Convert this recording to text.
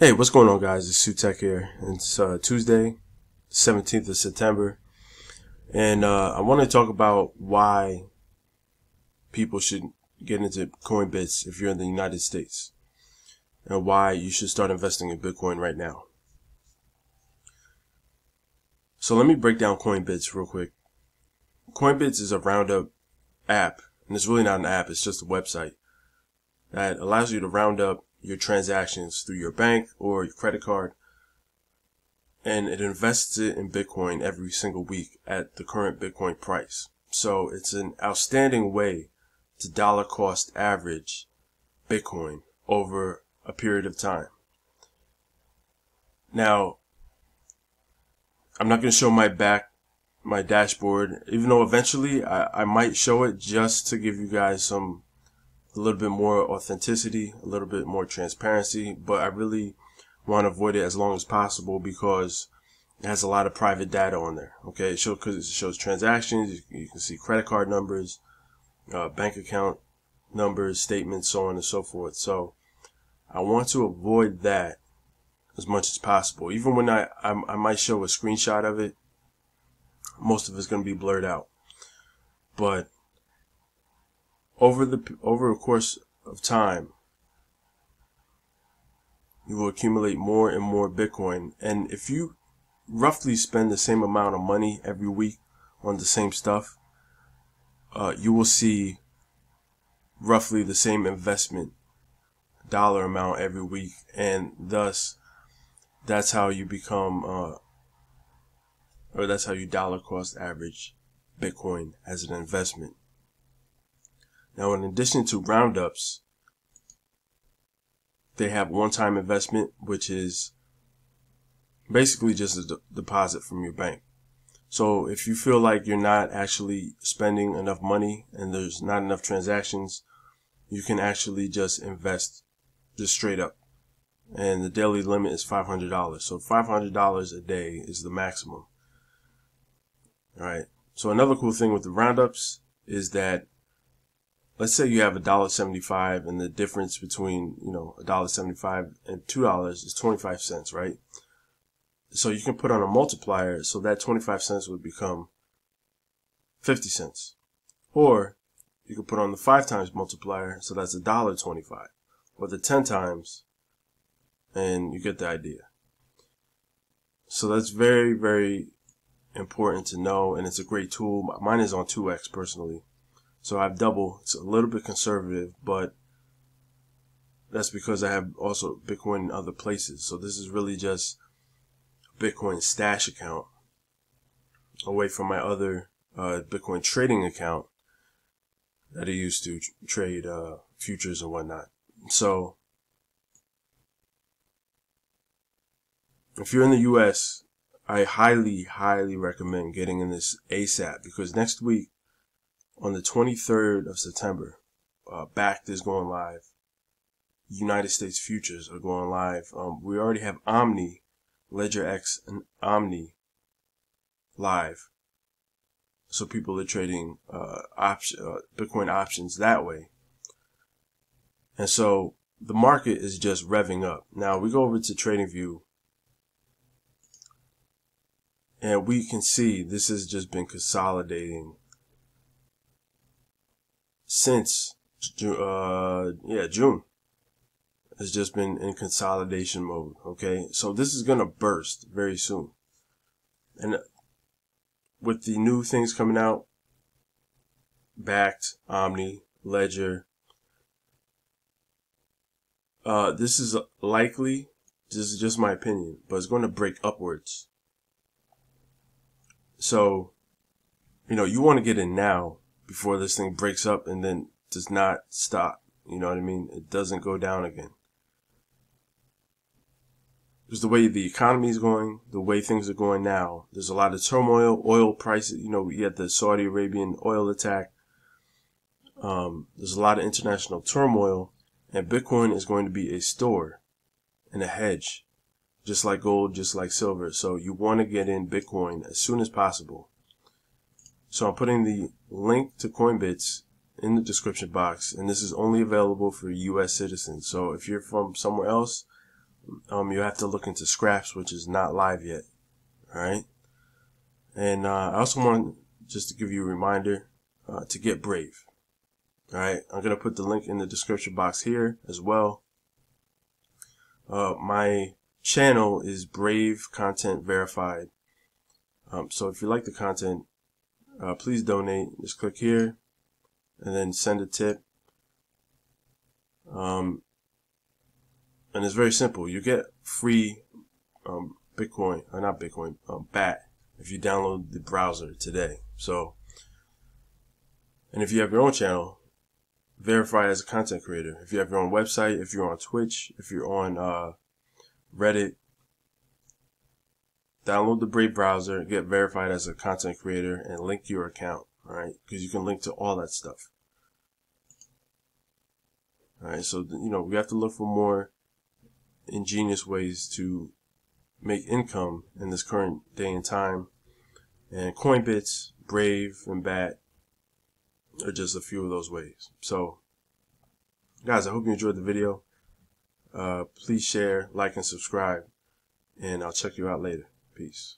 Hey, what's going on, guys? It's Sutek here. It's Tuesday, 17th of September, and I want to talk about why people should get into Coinbits if you're in the United States, and why you should start investing in Bitcoin right now. So let me break down Coinbits real quick. Coinbits is a roundup app, and it's really not an app, it's just a website that allows you to round up your transactions through your bank or your credit card, and it invests it in Bitcoin every single week at the current Bitcoin price. So it's an outstanding way to dollar cost average Bitcoin over a period of time. Now, I'm not going to show my dashboard, even though eventually I might show it just to give you guys a little bit more authenticity, a little bit more transparency, but I really want to avoid it as long as possible because it has a lot of private data on there. Okay, it shows transactions, you can see credit card numbers, bank account numbers, statements, so on and so forth. So I want to avoid that as much as possible. Even when I might show a screenshot of it, most of it's going to be blurred out. But over a course of time, you will accumulate more and more Bitcoin. And if you roughly spend the same amount of money every week on the same stuff, you will see roughly the same investment dollar amount every week. And thus, that's how you become, or that's how you dollar cost average Bitcoin as an investment. Now, in addition to roundups, they have one-time investment, which is basically just a deposit from your bank. So if you feel like you're not actually spending enough money and there's not enough transactions, you can actually just invest just straight up. And the daily limit is $500. So $500 a day is the maximum. All right. So another cool thing with the roundups is that, let's say you have $1.75 and the difference between, $1.75 and $2 is 25 cents, right? So you can put on a multiplier, so that 25 cents would become 50 cents. Or you can put on the 5 times multiplier, so that's $1.25. Or the 10 times, and you get the idea. So that's very, very important to know, and it's a great tool. Mine is on 2x personally. So I have double. It's a little bit conservative, but that's because I have also Bitcoin in other places. So this is really just a Bitcoin stash account away from my other Bitcoin trading account that I used to trade futures and whatnot. So if you're in the US, I highly, highly recommend getting in this ASAP, because next week, on the 23rd of September, BACT is going live. United States futures are going live. We already have Omni, Ledger X, and Omni live. So people are trading Bitcoin options that way. And so the market is just revving up. Now we go over to TradingView, and we can see this has just been consolidating since June. It's just been in consolidation mode. Okay, so this is gonna burst very soon, and with the new things coming out, BACT, Omni, Ledger, this is likely, this is just my opinion, but it's going to break upwards. So, you want to get in now before this thing breaks up and then does not stop. You know what I mean? It doesn't go down again. Because the way the economy is going, the way things are going now, there's a lot of turmoil, oil prices, we had the Saudi Arabian oil attack. There's a lot of international turmoil, and Bitcoin is going to be a store and a hedge, just like gold, just like silver. So you want to get in Bitcoin as soon as possible. So I'm putting the link to Coinbits in the description box, and this is only available for US citizens. So if you're from somewhere else, you have to look into Scraps, which is not live yet. All right. And I also want just to give you a reminder to get Brave. All right. I'm going to put the link in the description box here as well. My channel is Brave Content Verified. So if you like the content, please donate. Just click here and then send a tip. And it's very simple. You get free Bitcoin, or not Bitcoin, BAT if you download the browser today. So, and if you have your own channel, verify as a content creator. If you have your own website, if you're on Twitch, if you're on Reddit, download the Brave browser, get verified as a content creator, and link your account. All right, because you can link to all that stuff. All right, so we have to look for more ingenious ways to make income in this current day and time. And Coinbits, Brave, and BAT are just a few of those ways. So, guys, I hope you enjoyed the video. Please share, like, and subscribe. And I'll check you out later. Peace.